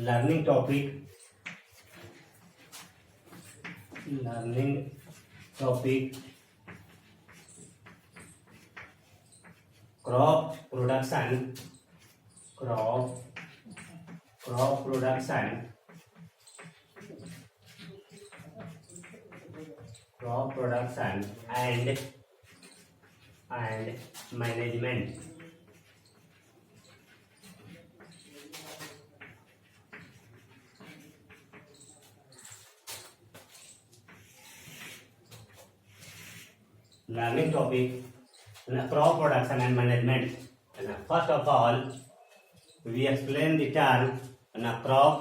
Learning topic crop production and management. Learning topic crop production and management. First of all, we explain the term crop.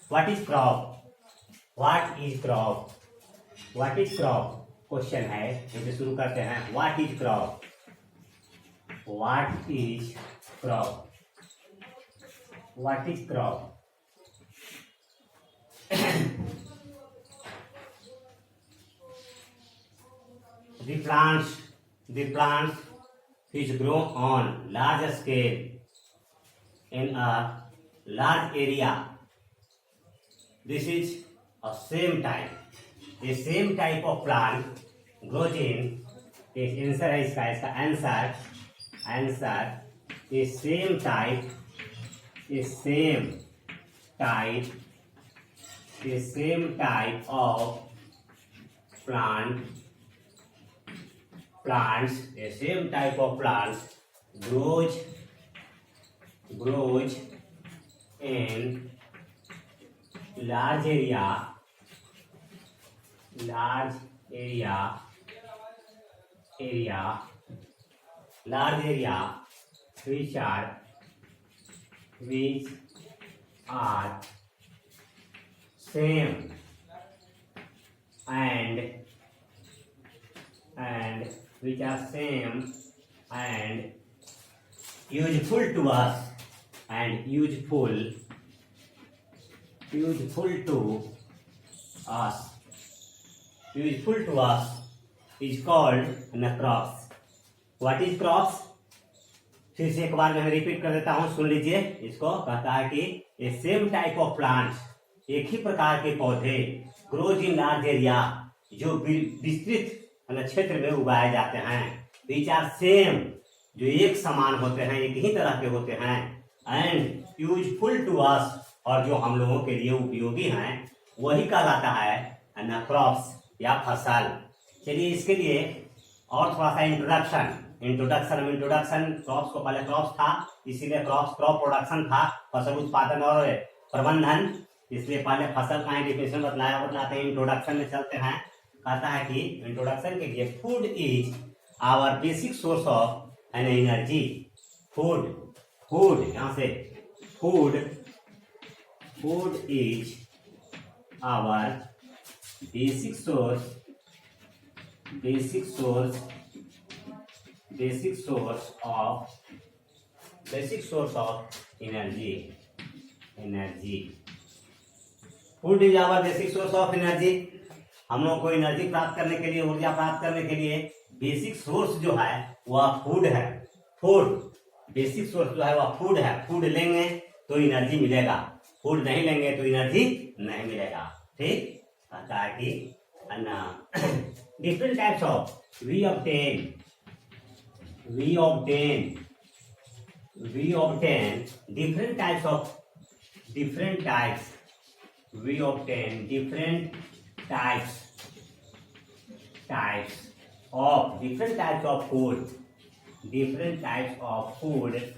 What is crop? What is crop? What is crop? Question है, इसे शुरू करते हैं। What is crop? What is crop? What is crop? The plants which grow on large scale in a large area. This is a same type. The same type of plant grows in. Answer है इसका answer the same type of plants grows in large area which are same and which are same and useful to us is called crops. What is crops? फिर से एक बार मैं repeat कर देता हूं, सुन लीजिए इसको। कहता है कि ए सेम टाइप ऑफ प्लांट्स, एक ही प्रकार के पौधे, ग्रोज इन लार्ज एरिया, जो विस्तृत क्षेत्र में उगाए जाते हैं, विच आर सेम, जो एक समान होते हैं, एक ही तरह के होते हैं, एंड यूजफुल टू अस, और जो हम लोगों के लिए उपयोगी हैं, वही कहलाता है क्रॉप्स या फसल। चलिए इसके लिए और थोड़ा सा इंट्रोडक्शन क्रॉप्स को पहले क्रॉप्स था, इसीलिए क्रॉप प्रोडक्शन था, फसल उत्पादन और प्रबंधन, इसलिए पहले फसल का डिफिनेशन बतलाते हैं, इंट्रोडक्शन में चलते हैं। कहता है कि इंट्रोडक्शन के लिए food is our basic source of an energy. Food यहाँ से food is our basic source of energy. Food is our basic source of energy. हम लोग को एनर्जी प्राप्त करने के लिए, ऊर्जा प्राप्त करने के लिए बेसिक सोर्स जो है वह फूड है। बेसिक सोर्स जो है वह फूड है। फूड लेंगे तो एनर्जी मिलेगा, फूड नहीं लेंगे तो एनर्जी नहीं मिलेगा। ठीक, कहता है कि different types of we obtain different types of food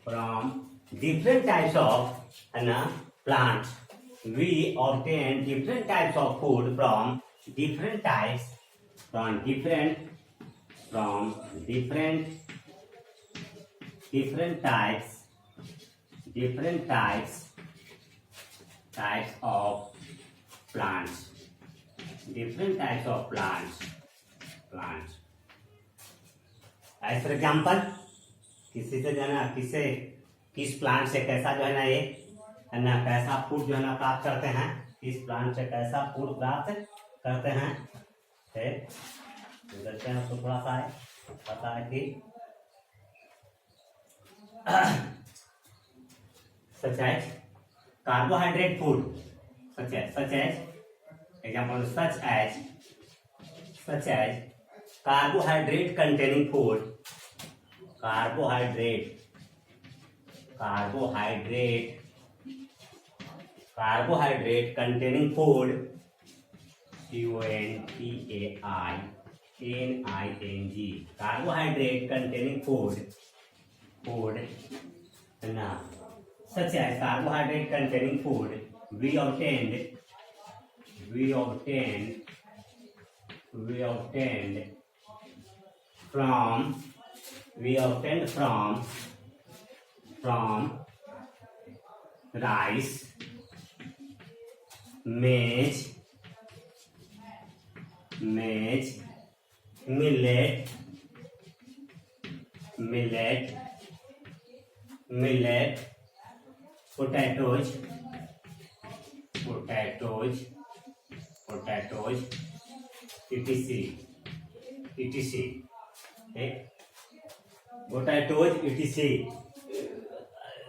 from different types of plants. We obtain different types of food from different types of plants. As for example, किसी से जो है ना, किस प्लांट से कैसा जो है ना, ये है ना, कैसा फूड जो है ना प्राप्त करते हैं, किस प्लांट से कैसा फूड प्राप्त करते हैं। देखते हैं उसको थोड़ा सा है, पता है कि such as carbohydrate food, such as example, such as carbohydrate containing food, carbohydrate containing food, CONTAINING, carbohydrate containing food now, such as carbohydrate containing food we obtained from rice, maize, millet, potatoes, etc. Okay? Potatoes, etc.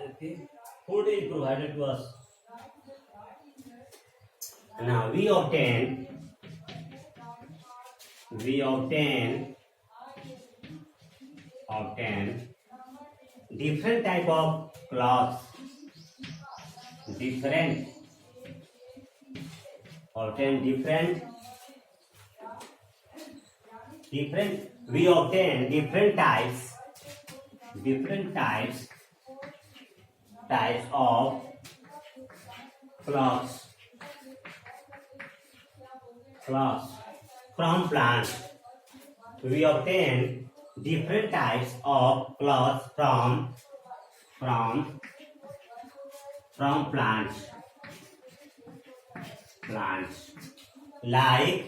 Okay? Food is provided to us. Now we obtain different type of cloths, different we obtain different types of cloths from plants. We obtain different types of cloths from plants, like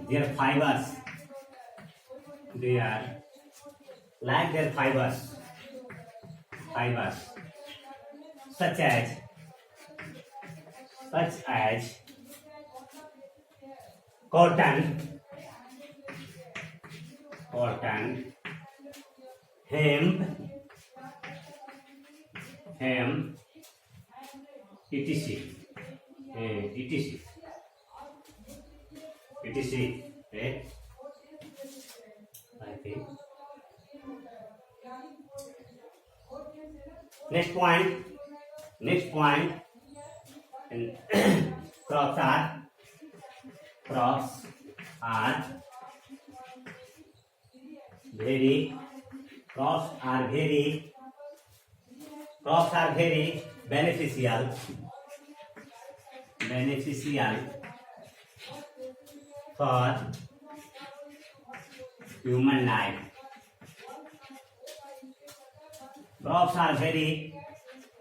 their fibers, such as cotton, hemp, etc. Okay? I think. Next point. And crops are very beneficial for human life. Crops are very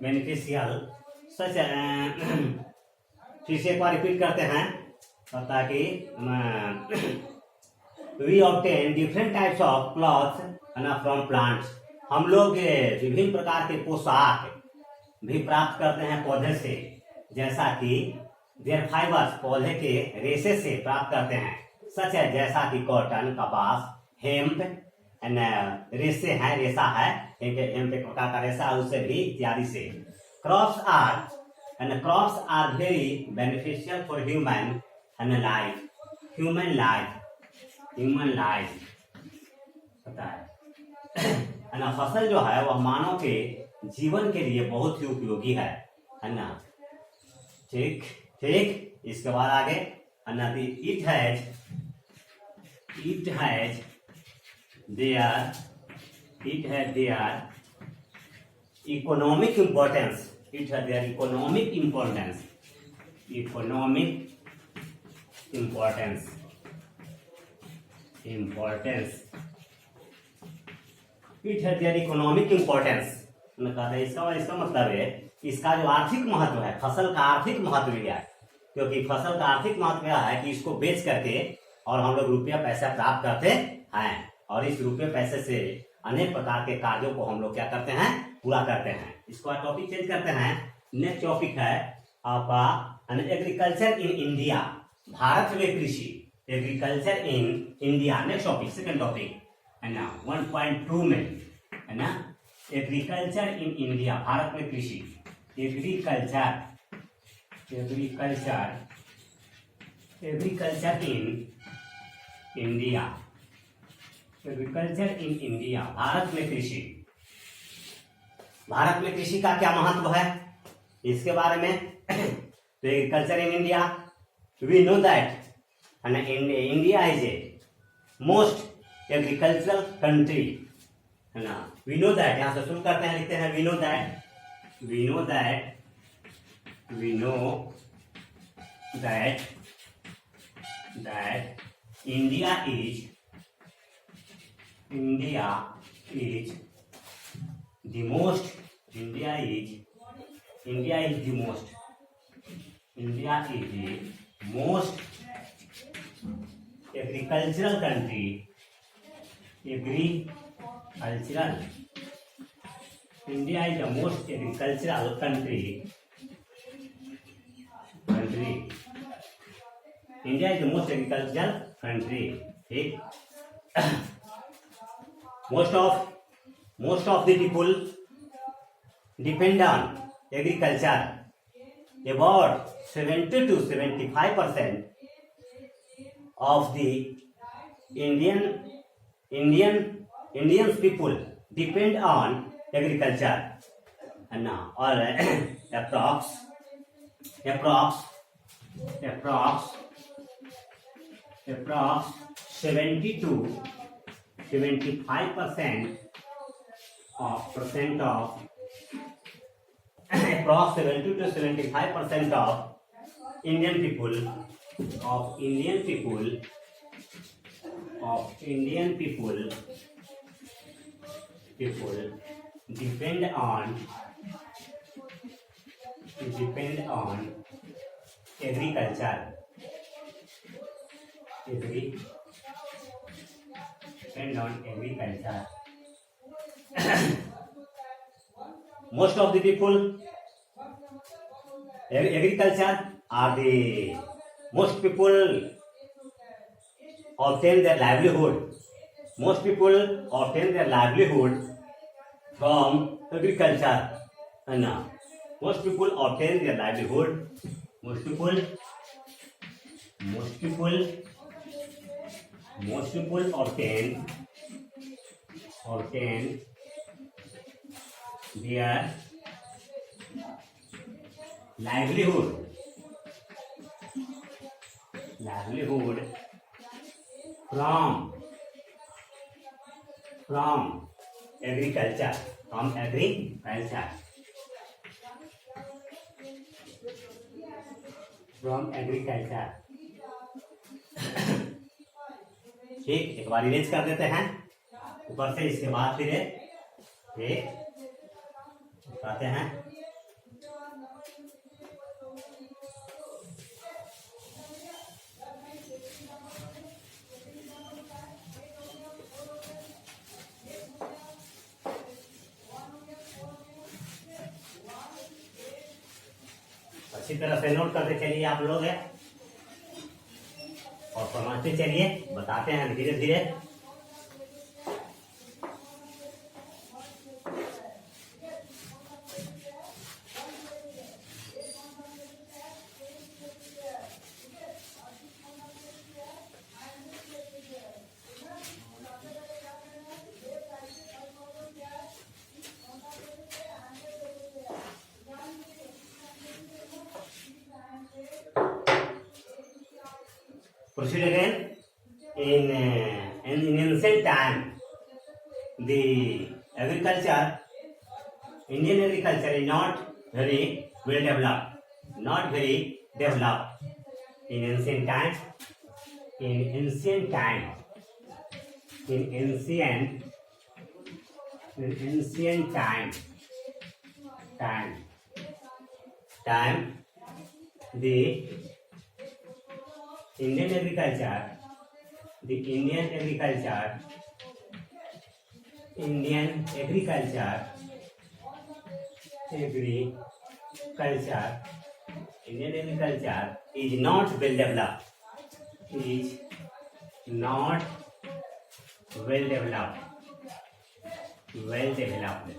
beneficial such फिर से एक बार repeat करते हैं ताकि we obtain different types of cloths from plants. हम लोग विभिन्न प्रकार के पोशाक भी प्राप्त करते हैं पौधे से, जैसा कि their fibers पौधे के रेशे से प्राप्त करते हैं, सच है जैसा कि कॉटन, कपास, हेम्प रेशे हैं, रेशा है, हेम्प एक प्रकार का रेशा, उससे भी इत्यादि से. Crops are very beneficial for human life पता है ना. फसल जो है वह मानव के जीवन के लिए बहुत ही उपयोगी है ना. ठीक. इसके बाद आगे it has their economic importance. It has their economic importance. It has their economic importance. इसका मतलब है इसका जो आर्थिक महत्व है, फसल का आर्थिक महत्व भी है, क्योंकि फसल का आर्थिक महत्व यह है कि इसको बेच करके और हम लोग रुपया पैसा प्राप्त करते हैं, और इस रुपये पैसे से अनेक प्रकार के कार्यों को हम लोग क्या करते हैं, पूरा करते हैं. इसको टॉपिक चेंज करते हैं. नेक्स्ट टॉपिक है आपका एग्रीकल्चर इन इंडिया, भारत में कृषि, agriculture in India. Next topic, second topic है ना 1.2 में है ना. एग्रीकल्चर इन इंडिया, भारत में कृषि, agriculture agriculture agriculture in India, agriculture in India, Bharat में कृषि। भारत में कृषि का क्या महत्व है इसके बारे में तो agriculture in India, we know that India is a most agricultural country, है ना। वी नो दैट, यहां से शुरू करते हैं, लिखते हैं we know that India is the most India is the most agricultural country, India is the most agricultural country, India is the most agricultural country, ठीक। most of the people depend on agriculture. About 70 to 75% of the Indian people depend on agriculture, and now or approx 70 to 75% of approx 70 to 75% of Indian people depend on agriculture. Depend on agriculture. Most of the people agriculture are the most people obtain their livelihood. Most people obtain their livelihood from agriculture, and most people obtain their livelihood. Most people obtain their livelihood from agriculture, ठीक। एक बार erase कर देते हैं ऊपर से, इसके बाद फिर आते हैं। अच्छी तरह से नोट करते चलिए आप लोग है, और समझते चलिए, बताते हैं धीरे धीरे। Proceed again. In ancient time, the Indian agriculture is not very well developed. In ancient time, the Indian agriculture is not well developed. well developed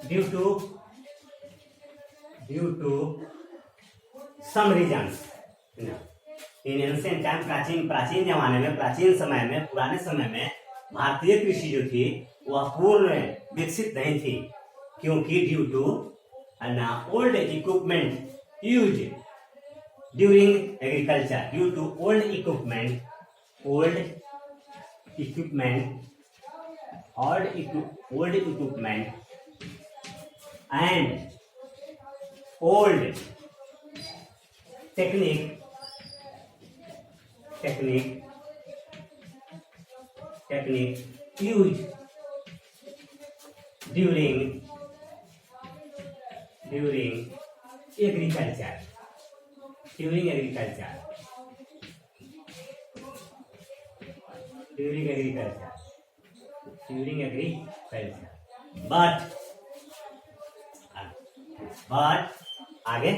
due to some reasons. In ancient time, प्राचीन जमाने में, प्राचीन समय में, पुराने समय में भारतीय कृषि जो थी वह पूर्ण विकसित नहीं थी, क्योंकि due to old equipment use during agriculture, due to old equipment and old technique used during agriculture. But आगे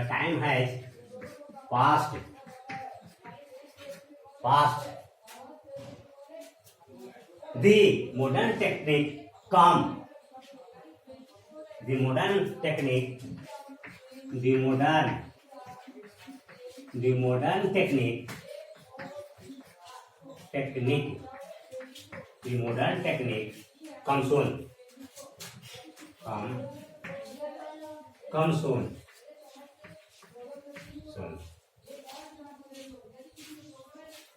time has passed. The modern technique come. The modern technique comes soon.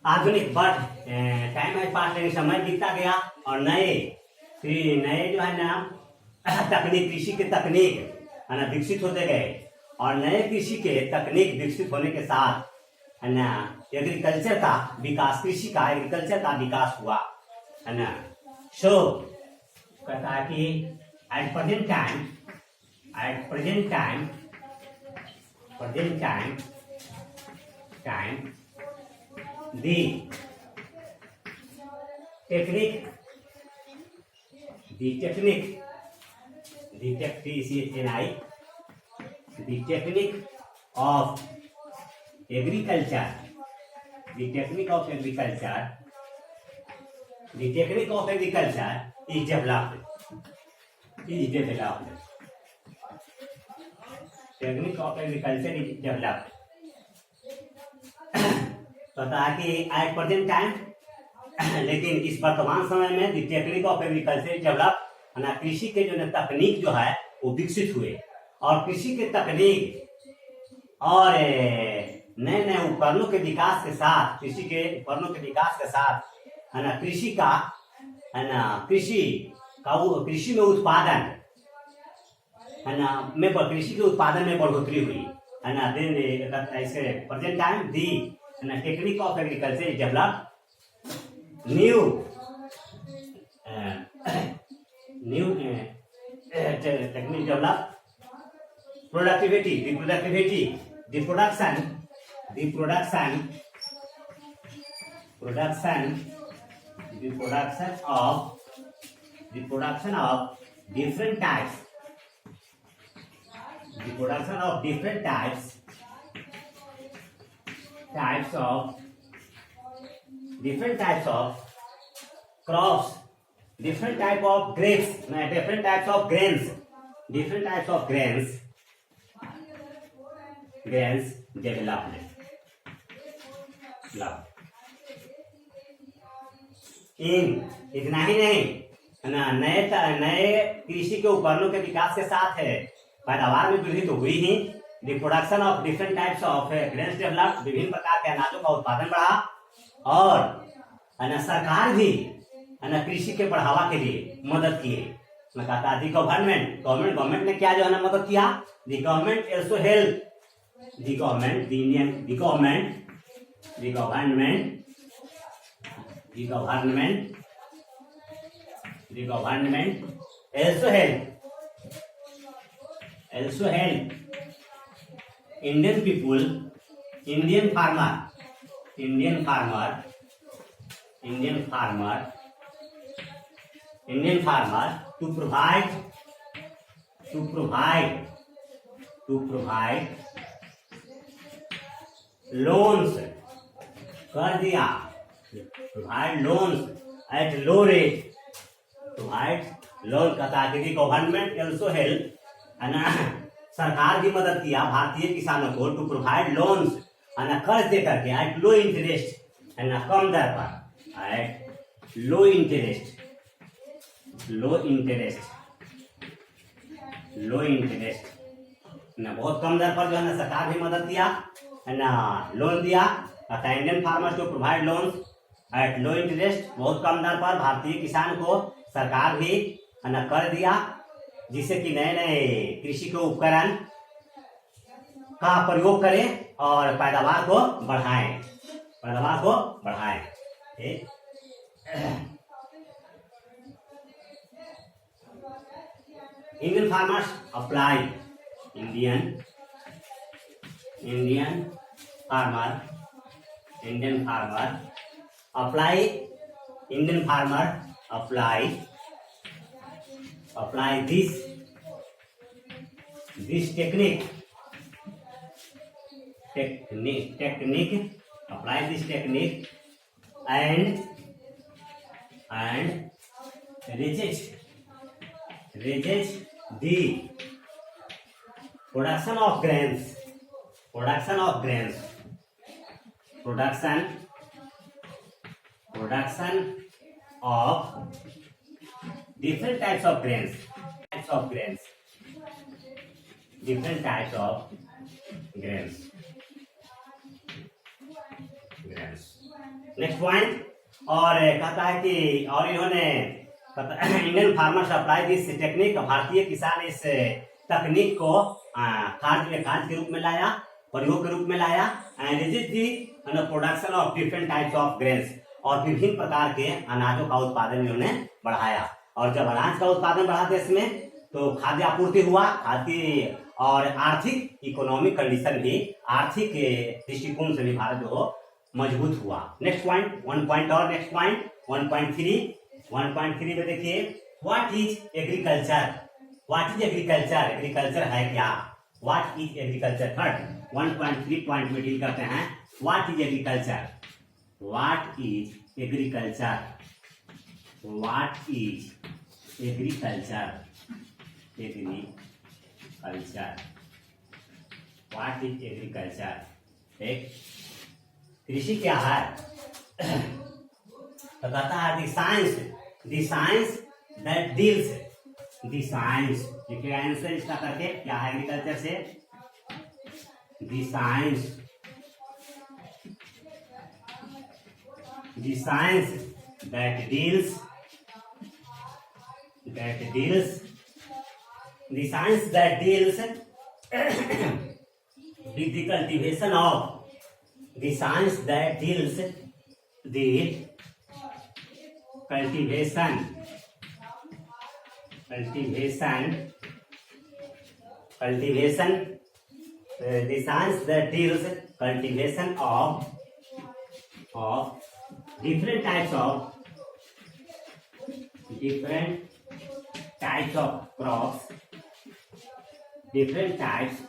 आधुनिक बट टाइम है पास, लेकिन समय बीतता गया और नए जो है ना तकनीक, कृषि के तकनीक है ना विकसित होते गए, और नए कृषि के तकनीक विकसित होने के साथ है ना एग्रीकल्चर का विकास, एग्रीकल्चर का विकास हुआ है ना। सो कहता है कि at present time the technique of agriculture is developed. Technique of agriculture is developed. पता है कि एट प्रेजेंट टाइम, लेकिन इस वर्तमान समय में the technique of agriculture develop, ना कृषि के जो तकनीक जो है वो विकसित हुए, और कृषि के तकनीक और नए नए उपकरणों के विकास के साथ, है ना कृषि में उत्पादन है ना कृषि के उत्पादन में बढ़ोतरी हुई है ना। देन ऐसे present time the technique of agriculture is developed. New technique developed. Productivity, the production of different types. The production of different types of crops, different type of grapes, different types of grains developed. इतना ही नहीं है ना, नए कृषि के उपकरणों के विकास के साथ है पैदावार में वृद्धि तो हुई ही। The production of different types of grains developed, विभिन्न प्रकार के अनाजों का उत्पादन बढ़ा, और है ना सरकार भी है ना कृषि के बढ़ावा के लिए मदद किए। मैं कहता दी गवर्नमेंट ने क्या जो है ना मदद किया। The government also help, the government also help Indian farmer to provide to provide loans, कर दिया, provide loans at low rate, provide loan कहता है कि गवर्नमेंट ऑल्सो हेल्प, है ना, सरकार भी मदद किया भारतीय किसानों को टू प्रोवाइड लोन्स, है ना, कर्ज दे करके एट लो इंटरेस्ट, है ना, कम दर पर, एट लो इंटरेस्ट, ना बहुत कम दर पर जो है ना सरकार भी मदद दिया, है ना, लोन दिया, कहता है Indian farmers to provide loans at low interest, बहुत कम दर पर भारतीय किसान को सरकार भी, है ना, कर दिया, जिससे कि नए नए कृषि के उपकरण का प्रयोग करें और पैदावार को बढ़ाएं, ठीक। Indian farmers apply, Indian farmer apply this technique, apply this technique and resist the production of grains, of different types of grains, different types of grains. Next point, और कहता है कि और इन्होंने Indian farmers apply this technique, भारतीय किसान इस तकनीक को कार्य के रूप में लाया, प्रयोग के रूप में लाया, and resist the production of different types of grains, और विभिन्न प्रकार के अनाजों का उत्पादन इन्होंने बढ़ाया, और जब अनाज का उत्पादन बढ़ा देश में तो खाद्य आपूर्ति हुआ, खाद्य और आर्थिक इकोनॉमिक कंडीशन भी, आर्थिक दृष्टिकोण से भी भारत जो मजबूत हुआ। नेक्स्ट पॉइंट, वन पॉइंट और नेक्स्ट पॉइंट 1.3 में देखिए, व्हाट इज एग्रीकल्चर, एग्रीकल्चर है क्या, what is agriculture. Third 1.3 point में डील करते हैं, what is agriculture, what is agriculture, what is agriculture, ठीक। कृषि क्या है, तो कहता है द साइंस दैट डील्स, देखिए आंसर इसका करके क्या है एग्रीकल्चर से, the science that deals with the cultivation of, the science that deals the cultivation the science that deals cultivation of different types of crops, different types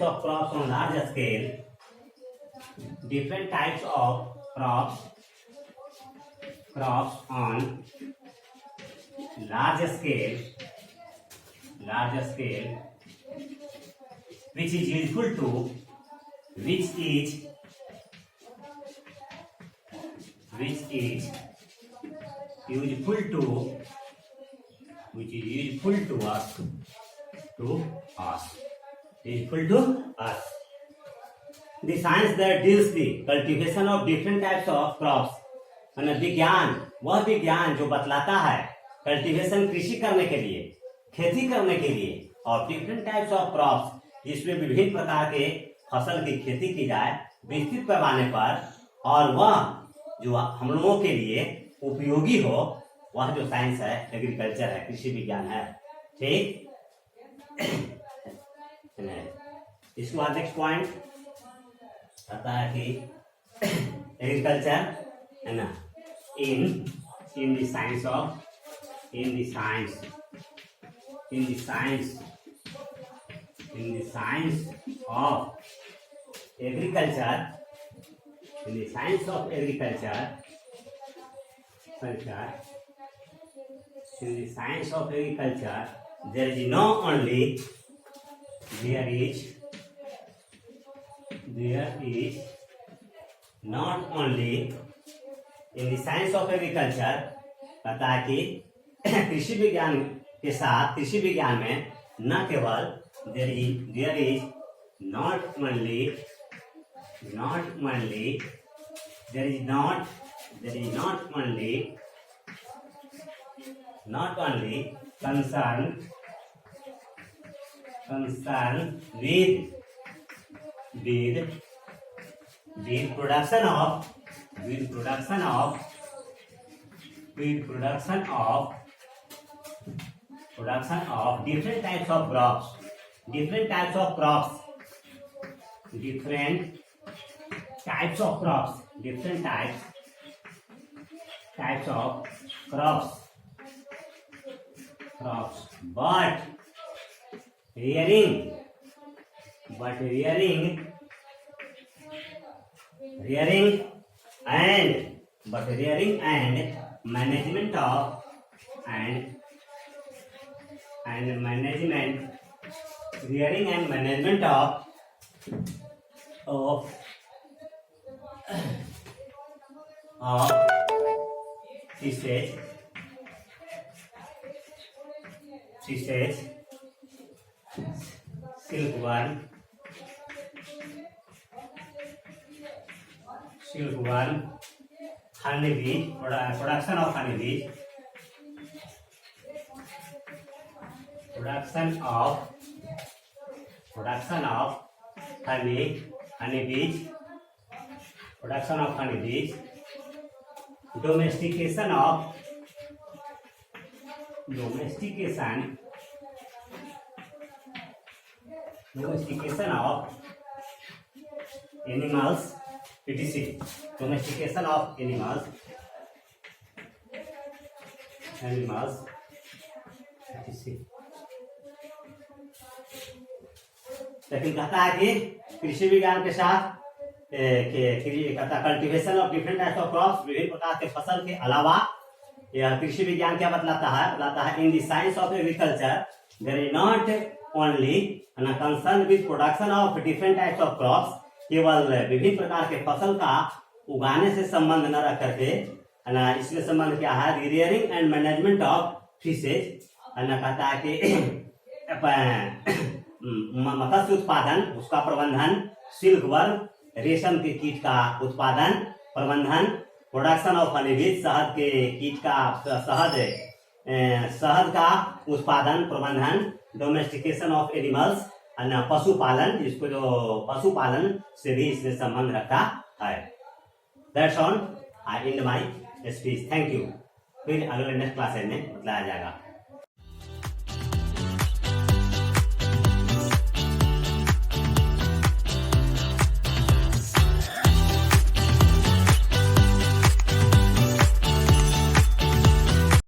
of crops on large scale, different types of crops on large scale, which is useful to us. The science that deals the cultivation of different types of crops, विज्ञान, वह विज्ञान जो बतलाता है cultivation, कृषि करने के लिए, खेती करने के लिए, और डिफरेंट टाइप्स ऑफ क्रॉप्स, जिसमें विभिन्न प्रकार के फसल की खेती की जाए विस्तृत पैमाने पर, और वह जो हम लोगों के लिए उपयोगी हो, वह जो साइंस है एग्रीकल्चर है, कृषि विज्ञान है, ठीक। इसके बाद नेक्स्ट पॉइंट आता है कि एग्रीकल्चर, है ना, इन in the science of in the science of agriculture, in the science of agriculture, in the science of agriculture, there is not only in the science of agriculture, कहता है कि कृषि विज्ञान के साथ कृषि विज्ञान में न केवल there is not only concern with production of different types of crops, different types of crops, but rearing and management of fishes, silkworm, honeybees, production of honeybees, domestication of animals, etc. Domestication of animals, etc. लेकिन कहता है कि कृषि विज्ञान के साथ कहता cultivation of different types of crops, विभिन्न प्रकार के फसल के अलावा यह कृषि विज्ञान क्या बतलाता है in the science of agriculture there is not only concern with production of different types of crops, केवल विभिन्न प्रकार के फसल का उगाने से संबंध न रख करके इसमें संबंध क्या है rearing and management of fishes. कहता है कि मत्स्य उत्पादन, उसका प्रबंधन, सिल्कवर्म, रेशम के कीट का उत्पादन प्रबंधन, प्रोडक्शन ऑफ हनीबीज, शहद के कीट का शहद का उत्पादन प्रबंधन, डोमेस्टिकेशन ऑफ एनिमल्स, पशुपालन, जिसको जो पशुपालन से भी इसमें संबंध रखता है। That's all, I and my speech, thank you. फिर अगले नेक्स्ट क्लास में बताया जाएगा।